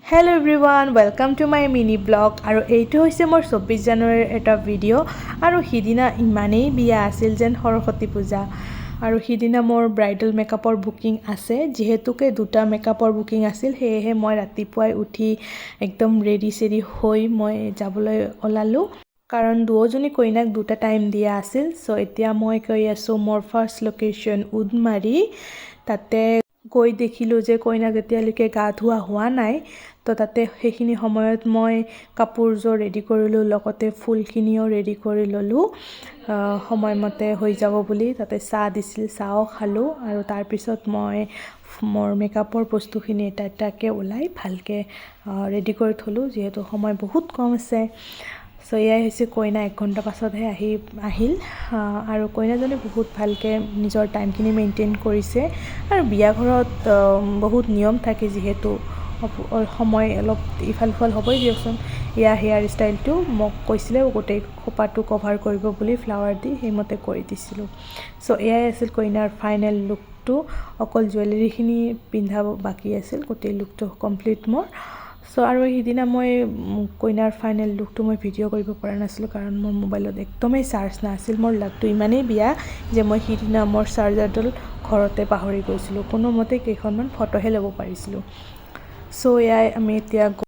Hello everyone, welcome to my mini blog আৰু এইটো হৈছে মোৰ 24 জানুৱাৰীৰ এটা ভিডিঅ' আৰু সিদিনা ইমানেই বিয়া আছিল যেন সৰস্বতী পূজা আৰু সিদিনা মোৰ ব্ৰাইডাল মেকআপৰ বুকিং আছে যেহেতুকে দুটা মেকআপৰ বুকিং আছিল সেয়েহে মই ৰাতিপুৱাই উঠি একদম ৰেডি হৈ মই যাবলৈ ওলালো কাৰণ দুজনী কইনাক দুটা টাইম দিয়া আছিল সো এতিয়া মই কৈ আছো মোৰ ফাৰ্ষ্ট লোকেশ্যন উদমাৰী তাতে গৈ দেখিলোঁ যে কইনাক এতিয়ালৈকে গা ধোৱা হোৱা নাই তো তাতে সেইখিনি সময়ত মই কাপোৰযোৰ ৰেডি কৰিলোঁ লগতে ফুলখিনিও ৰেডি কৰি ল'লোঁ সময়মতে হৈ যাব বুলি তাতে চাহ দিছিল চাহও খালোঁ আৰু তাৰপিছত মই মোৰ মেকআপৰ বস্তুখিনি এটা এটাকৈ ওলাই ভালকৈ ৰেডি কৰি থলোঁ যিহেতু সময় বহুত কম আছে সো এয়াই হৈছে কইনা 1 ঘণ্টা পাছতহে আহিল আৰু কইনাজনী বহুত ভালকৈ নিজৰ টাইমখিনি মেইনটেইন কৰিছে আৰু বিয়া ঘৰত বহুত নিয়ম থাকে যিহেতু সময় অলপ ইফাল সিফাল হ'বই দিয়কচোন ইয়াৰ হেয়াৰ ষ্টাইলটো মোক কৈছিলে গোটেই খোপাটো কভাৰ কৰিব বুলি ফ্লাৱাৰ দি সেইমতে কৰি দিছিলোঁ সো এয়াই আছিল কইনাৰ ফাইনেল লুকটো অকল জুৱেলাৰীখিনি পিন্ধাব বাকী আছিল গোটেই লুকটো কমপ্লিট মোৰ সো আৰু সিদিনা মই কইনাৰ ফাইনেল লুকটো মই ভিডিঅ' কৰিব পৰা নাছিলোঁ কাৰণ মোৰ মোবাইলত একদমেই চাৰ্জ নাছিল মোৰ লাগটো ইমানেই বিয়া যে মই সিদিনা মোৰ চাৰ্জাৰডাল ঘৰতে পাহৰি গৈছিলোঁ কোনোমতে কেইখনমান ফটোহে ল'ব পাৰিছিলোঁ সো এয়াই আমি এতিয়া